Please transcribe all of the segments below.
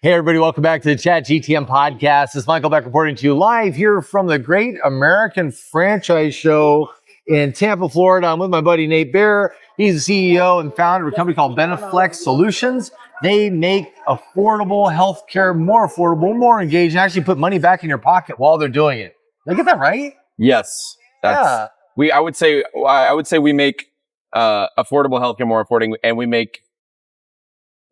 Hey, everybody, welcome back to the ChatGTM Podcast. This is Michael Beck reporting to you live here from the Great American Franchise Show in Tampa, Florida. I'm with my buddy Nate Baer. He's the CEO and founder of a company called Beneflex Solutions. They make affordable healthcare more affordable, more engaging, actually put money back in your pocket while they're doing it. Did I get that right? Yes. I would say we make affordable healthcare more affordable, and we make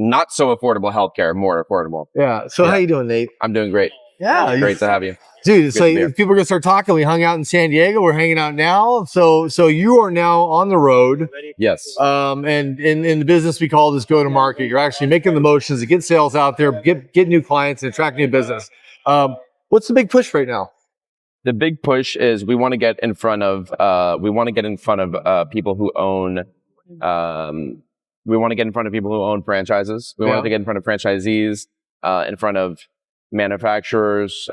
not so affordable healthcare more affordable. Yeah. So how you doing, Nate? I'm doing great. Yeah. Great to have you. Dude, it's like if people are gonna start talking. We hung out in San Diego. We're hanging out now. So you are now on the road. Yes. And in the business we call this go to market. You're actually making the motions to get sales out there, get new clients, and attract new business. What's the big push right now? The big push is we want to get in front of people who own. We want to get in front of people who own franchises. We want to get in front of franchisees, in front of manufacturers,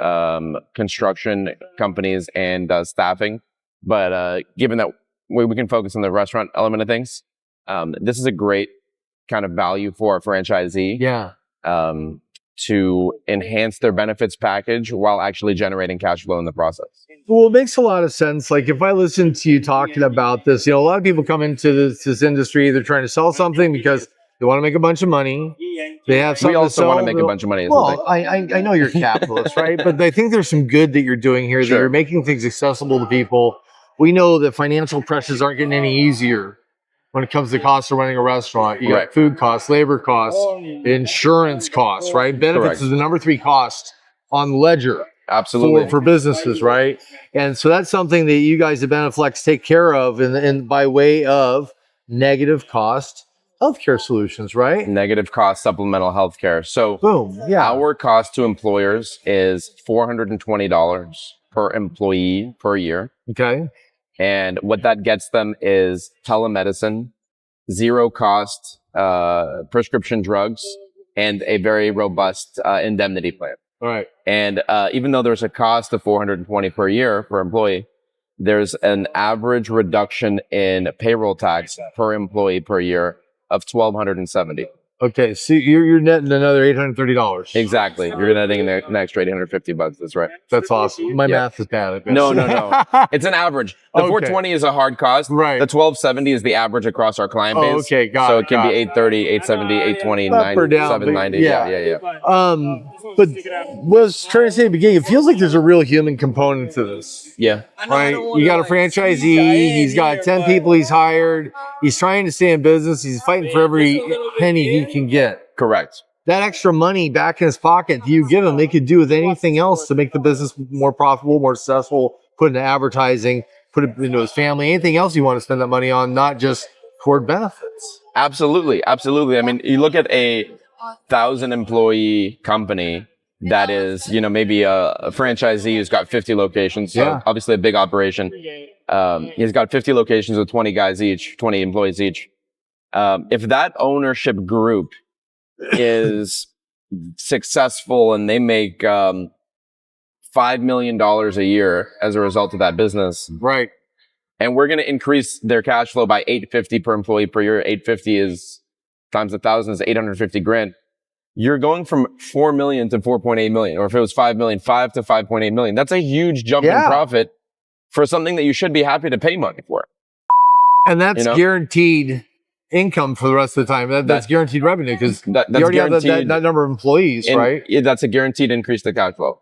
construction companies, and staffing. But given that we can focus on the restaurant element of things, this is a great kind of value for a franchisee. Yeah. To enhance their benefits package while actually generating cash flow in the process. Well, it makes a lot of sense. Like if I listen to you talking about this, a lot of people come into this industry, they're trying to sell something because they want to make a bunch of money. They have something We also to sell. want to make a bunch of money. Well, I know you're a capitalist, right? But I think there's some good that you're doing here, that you're making things accessible to people. We know that financial pressures aren't getting any easier when it comes to cost of running a restaurant. You got food costs, labor costs, insurance costs, right? Benefits is the number 3 cost on the ledger. Absolutely. For businesses, right? And so that's something that you guys at Beneflex take care of in by way of negative cost healthcare solutions, right? Negative cost supplemental healthcare. So boom, our cost to employers is $420 per employee per year. Okay. And what that gets them is telemedicine, zero cost prescription drugs, and a very robust indemnity plan. All right. And even though there's a cost of $420 per year per employee, there's an average reduction in payroll tax per employee per year of $1,270. Okay, so you're netting another $830. Exactly. You're netting an extra $850. That's right. That's awesome. My math is bad. No. It's an average. The $420 is a hard cost. Right. The $1,270 is the average across our client base. Okay, got it. So it can be $830, $870, $820, $790. Yeah. But what I was trying to say at the beginning, it feels like there's a real human component to this. Yeah. Right? You got a franchisee, he's got 10 people he's hired, he's trying to stay in business, he's fighting for every penny he can get. Correct. That extra money back in his pocket that you give him, they could do with anything else to make the business more profitable, more successful, put into advertising, put it into his family, anything else you want to spend that money on, not just toward benefits. Absolutely. I mean, you look at a 1,000 employee company that is, maybe a franchisee who's got 50 locations. So obviously a big operation. He's got 50 locations with 20 employees each. If that ownership group is successful and they make $5 million a year as a result of that business, right? And we're going to increase their cash flow by $850 per employee per year. 850 is times 1,000 is $850,000. You're going from $4 million to $4.8 million, or if it was $5 million, $5 to $5.8 million. That's a huge jump in profit for something that you should be happy to pay money for. And that's guaranteed income for the rest of the time. That's guaranteed revenue because you already have that number of employees, right? Yeah, that's a guaranteed increase to cash flow.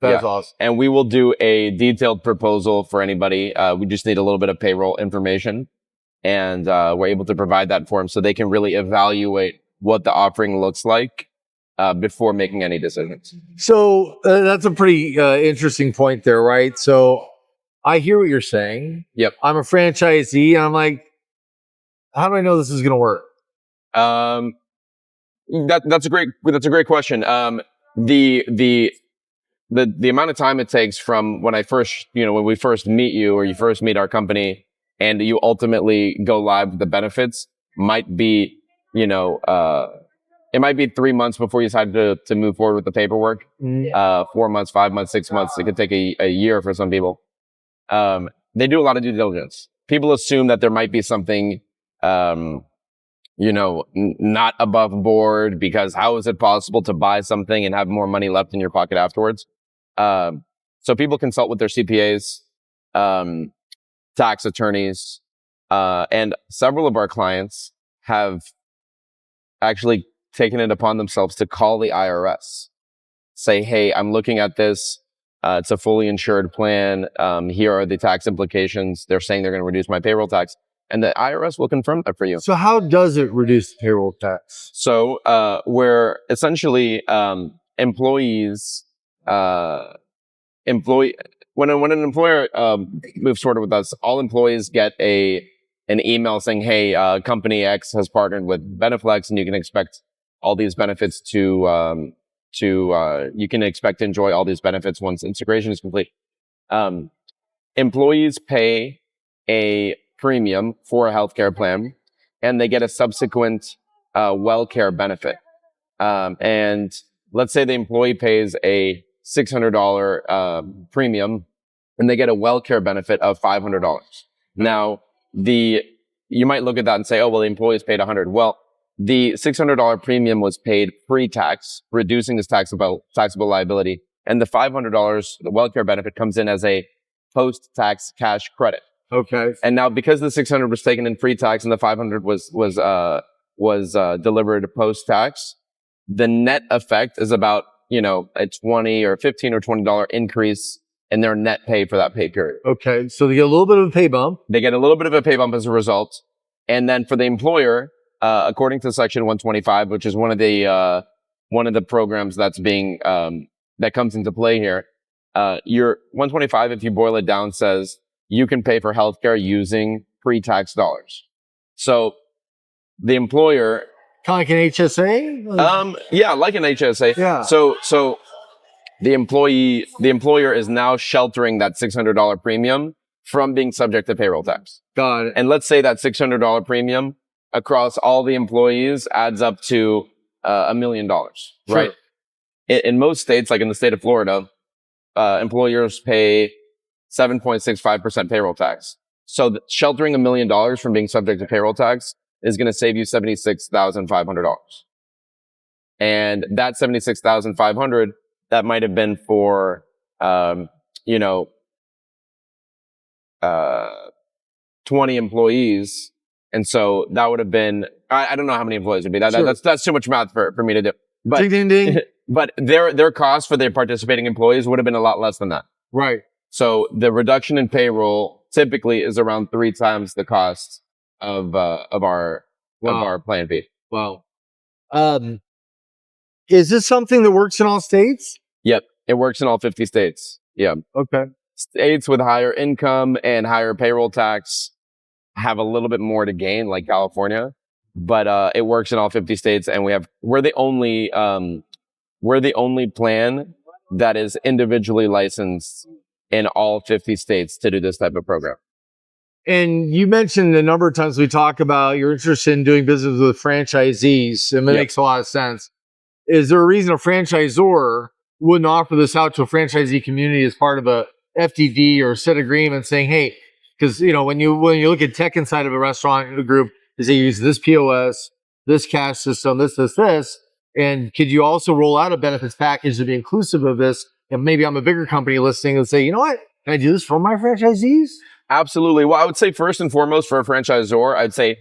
That's awesome. And we will do a detailed proposal for anybody. We just need a little bit of payroll information, and we're able to provide that for them so they can really evaluate what the offering looks like before making any decisions. So that's a pretty interesting point there, right? So I hear what you're saying. Yep. I'm a franchisee, and I'm like, how do I know this is going to work? That's a great question. The amount of time it takes from when we first meet you or you first meet our company and you ultimately go live with the benefits might be, it might be 3 months before you decide to move forward with the paperwork. 4 months, 5 months, 6 months. It could take a year for some people. They do a lot of due diligence. People assume that there might be something not above board, because how is it possible to buy something and have more money left in your pocket afterwards? So people consult with their CPAs, tax attorneys, and several of our clients have actually taken it upon themselves to call the IRS, say, hey, I'm looking at this. It's a fully insured plan. Here are the tax implications. They're saying they're going to reduce my payroll tax. And the IRS will confirm that for you. So how does it reduce the payroll tax? So where essentially employees, when an employer moves forward with us, all employees get an email saying, hey, company X has partnered with Beneflex, and you can expect all these benefits you can expect to enjoy all these benefits once integration is complete. Employees pay a premium for a healthcare plan, and they get a subsequent WellCare benefit. And let's say the employee pays a $600 premium, and they get a WellCare benefit of $500. Now, you might look at that and say, oh, well, the employee's paid $100. Well, the $600 premium was paid pre-tax, reducing this taxable liability. And the $500, the WellCare benefit, comes in as a post-tax cash credit. Okay. And now, because the 600 was taken in pre-tax and the 500 was delivered post-tax, the net effect is about, a 20 or 15 or $20 increase in their net pay for that pay period. Okay. So they get a little bit of a pay bump. They get a little bit of a pay bump as a result. And then for the employer, according to Section 125, which is one of the programs that's being, that comes into play here, your 125, if you boil it down, says you can pay for healthcare using pre-tax dollars. So the employer, kind of like an HSA? Yeah, like an HSA. Yeah. So the employer is now sheltering that $600 premium from being subject to payroll tax. Got it. And let's say that $600 premium across all the employees adds up to $1 million, right? In most states, like in the state of Florida, employers pay 7.65% payroll tax. So sheltering $1 million from being subject to payroll tax is going to save you $76,500. And that $76,500, that might have been for, 20 employees. And so that would have been, I don't know how many employees would be. That's too much math for me to do. But, ding, ding, ding. But their cost for their participating employees would have been a lot less than that. Right. So the reduction in payroll typically is around 3 times the cost of our plan fee. Wow. Is this something that works in all states? Yep. It works in all 50 states. Yeah. Okay. States with higher income and higher payroll tax have a little bit more to gain, like California, but it works in all 50 states, and we're the only plan that is individually licensed in all 50 states to do this type of program. And you mentioned a number of times we talk about you're interested in doing business with franchisees, and it makes a lot of sense. Is there a reason a franchisor wouldn't offer this out to a franchisee community as part of a FDD or set agreement saying, hey, because when you look at tech inside of a restaurant group, they use this POS, this cash system, this, and could you also roll out a benefits package to be inclusive of this? And maybe I'm a bigger company listening and say, you know what, can I do this for my franchisees? Absolutely. Well, I would say first and foremost for a franchisor, I'd say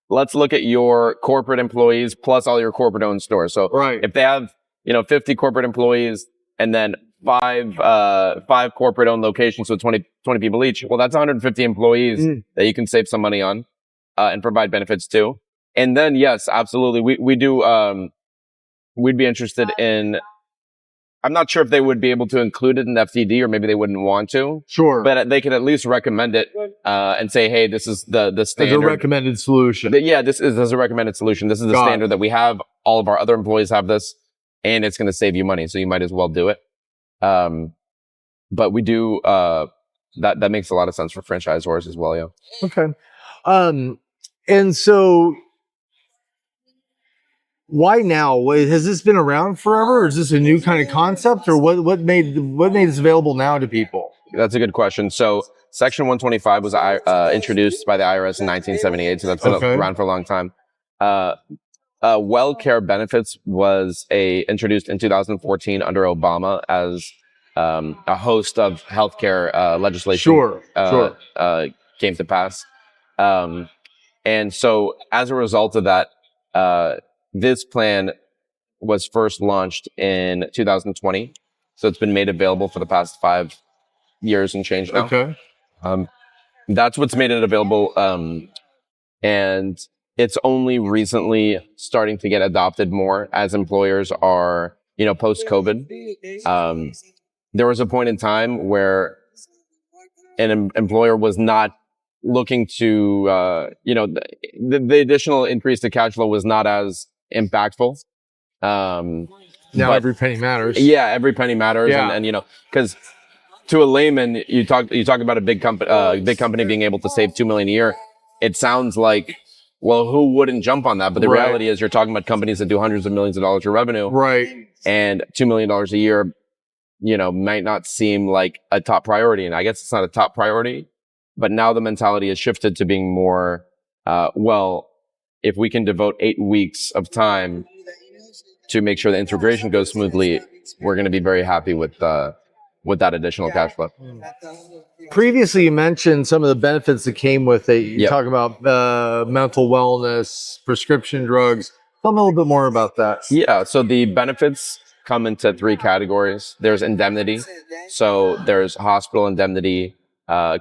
let's look at your corporate employees plus all your corporate owned stores. So if they have 50 corporate employees and then five corporate owned locations, so 20 people each. Well, that's 150 employees that you can save some money on, and provide benefits to. And then, yes, absolutely. We do, we'd be interested in, I'm not sure if they would be able to include it in FTD, or maybe they wouldn't want to. Sure. But they could at least recommend it, and say, hey, this is the standard. As a recommended solution. This is a recommended solution. This is the standard that we have. All of our other employees have this, and it's going to save you money. So you might as well do it. But we do, that makes a lot of sense for franchisors as well. Yeah. Okay. And so why now? Has this been around forever, or is this a new kind of concept, or what made this available now to people? That's a good question. So Section 125 was introduced by the IRS in 1978. So that's been around for a long time. WellCare benefits was introduced in 2014 under Obama as a host of healthcare legislation. Sure. Came to pass. And so as a result of that, this plan was first launched in 2020. So it's been made available for the past 5 years and change now. Okay. That's what's made it available. And it's only recently starting to get adopted more as employers are, post-COVID. There was a point in time where an employer was not looking to, the additional increase to cash flow was not as impactful. Now every penny matters. Yeah, every penny matters. Yeah. And because to a layman, you talk about a big company being able to save $2 million a year. It sounds like, well, who wouldn't jump on that? But the reality is you're talking about companies that do hundreds of millions of dollars of revenue. Right. And $2 million a year, might not seem like a top priority. And I guess it's not a top priority, but now the mentality has shifted to being more, if we can devote 8 weeks of time to make sure the integration goes smoothly, we're going to be very happy with that additional cash flow. Previously, you mentioned some of the benefits that came with it. You talk about mental wellness, prescription drugs. Tell me a little bit more about that. Yeah, so the benefits come into 3 categories. There's indemnity. So there's hospital indemnity,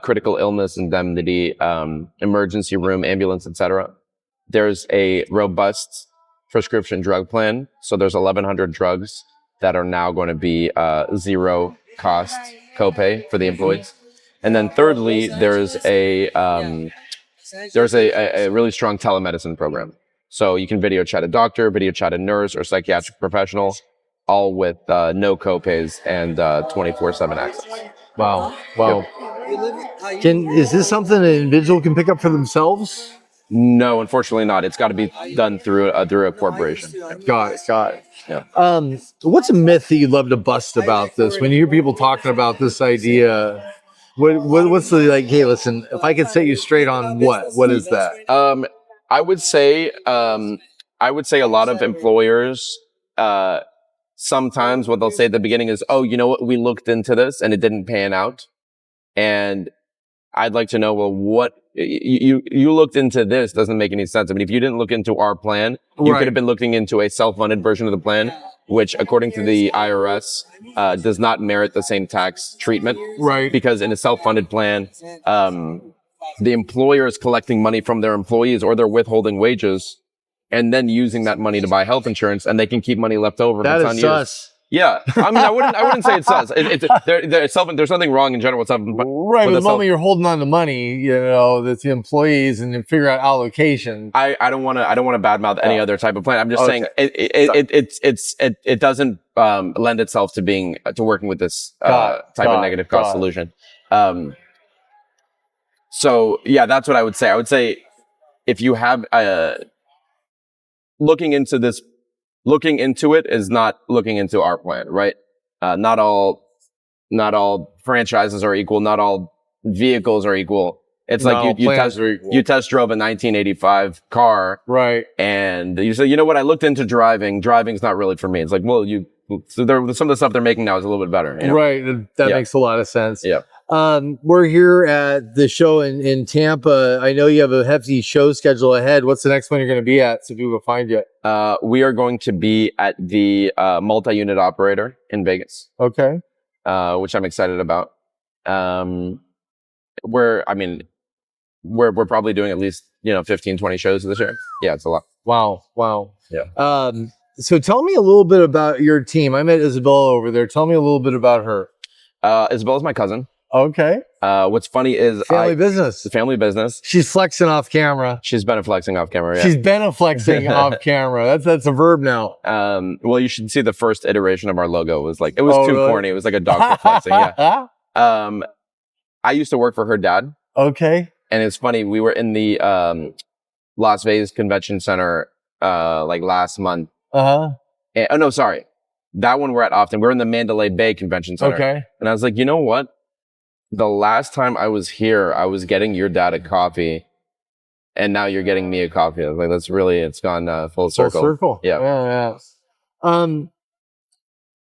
critical illness indemnity, emergency room, ambulance, etc. There's a robust prescription drug plan. So there's 1,100 drugs that are now going to be zero cost copay for the employees. And then thirdly, there's a really strong telemedicine program. So you can video chat a doctor, video chat a nurse or psychiatric professional, all with no copays and 24/7 access. Wow. Yep. Is this something an individual can pick up for themselves? No, unfortunately not. It's got to be done through a corporation. Got it. Yeah. What's a myth that you'd love to bust about this? When you hear people talking about this idea, what's the hey, listen, if I could set you straight on what is that? I would say a lot of employers, sometimes what they'll say at the beginning is, oh, you know what? We looked into this and it didn't pan out. And I'd like to know, well, what you looked into this doesn't make any sense. I mean, if you didn't look into our plan, you could have been looking into a self-funded version of the plan, which according to the IRS, does not merit the same tax treatment. Right. Because in a self-funded plan, the employer is collecting money from their employees or they're withholding wages and then using that money to buy health insurance, and they can keep money left over. That is sus. Yeah, I mean, I wouldn't say it's sus. There's nothing wrong in general with something. Right, but the moment you're holding on to money, that's the employees, and then figure out allocation. I don't want to badmouth any other type of plan. I'm just saying it doesn't lend itself to working with this type of negative cost solution. So yeah, that's what I would say. I would say if you have looking into it is not looking into our plan, right? Not all franchises are equal. Not all vehicles are equal. It's like you test drove a 1985 car, right? And you say, you know what? I looked into driving. Driving's not really for me. It's like, well, some of the stuff they're making now is a little bit better, right? That makes a lot of sense. Yeah. We're here at the show in Tampa. I know you have a hefty show schedule ahead. What's the next one you're going to be at so people can find you? We are going to be at the multi-unit operator in Vegas. Okay. Which I'm excited about. We're probably doing at least 15, 20 shows this year. Yeah, it's a lot. Wow. Yeah. So tell me a little bit about your team. I met Isabella over there. Tell me a little bit about her. Isabella's my cousin. Okay. What's funny is family business. It's a family business. She's flexing off camera. She's beneflexing off camera. Yeah. She's beneflexing off camera. That's a verb now. Well, you should see the first iteration of our logo. It was too corny. It was like a dog flexing. Yeah. I used to work for her dad. Okay. And it's funny. We were in the Las Vegas Convention Center last month. No, sorry. That one we're at often. We're in the Mandalay Bay Convention Center. Okay. And I was like, you know what? The last time I was here, I was getting your dad a coffee and now you're getting me a coffee. Like that's really, it's gone full circle. Full circle. Yeah. Yeah.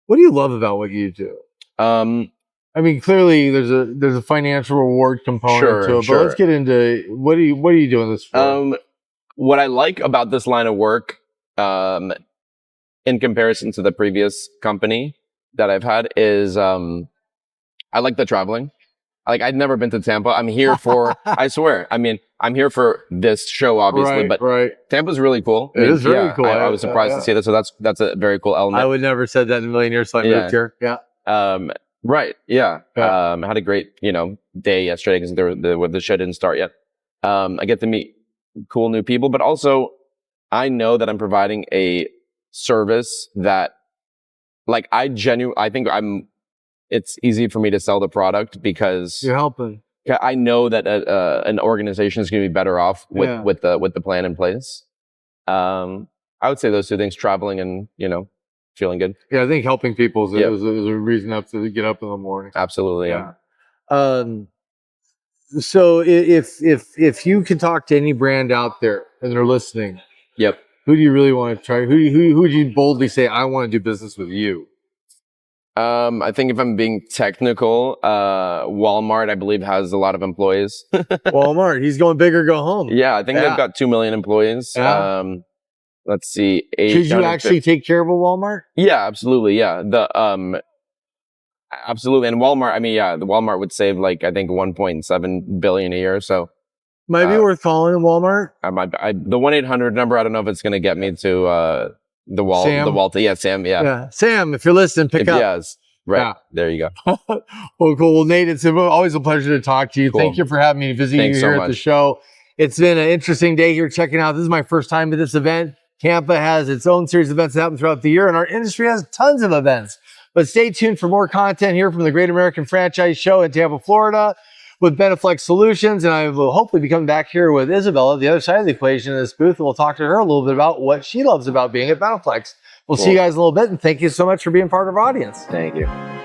What do you love about what you do? I mean, clearly there's a financial reward component to it, but let's get into what are you doing this for? What I like about this line of work, in comparison to the previous company that I've had, is I like the traveling. Like, I'd never been to Tampa. I'm here for, I swear, I mean, I'm here for this show, obviously, but Tampa's really cool. It is very cool. I was surprised to see that. So that's a very cool element. I would never have said that in a million years, so I moved here. Yeah. Right. Yeah. I had a great, day yesterday because the show didn't start yet. I get to meet cool new people, but also I know that I'm providing a service that, like, I think it's easy for me to sell the product because you're helping. I know that an organization is going to be better off with the plan in place. I would say those two things: traveling and feeling good. Yeah, I think helping people is a reason to get up in the morning. Absolutely. Yeah. So if you could talk to any brand out there and they're listening, yep. Who do you really want to try? Who would you boldly say, I want to do business with you? I think if I'm being technical, Walmart, I believe, has a lot of employees. Walmart, he's going big or go home. Yeah, I think they've got 2 million employees. Yeah. Let's see. Could you actually take care of a Walmart? Yeah, absolutely. Yeah. Absolutely. And Walmart, I mean, the Walmart would save like, I think 1.7 billion a year. So might be worth calling a Walmart. The 1-800 number, I don't know if it's going to get me to, Sam? Yeah, Sam. Yeah. Sam, if you're listening, pick up. Yes. Right. Yeah. There you go. Well, cool. Well, Nate, it's always a pleasure to talk to you. Cool. Thank you for having me visiting you here at the show. It's been an interesting day here checking out. This is my first time at this event. Tampa has its own series of events that happen throughout the year, and our industry has tons of events. But stay tuned for more content here from the Great American Franchise Show in Tampa, Florida, with Beneflex Solutions. And I will hopefully be coming back here with Isabella, the other side of the equation in this booth, and we'll talk to her a little bit about what she loves about being at Beneflex. We'll see you guys in a little bit, and thank you so much for being part of our audience. Thank you.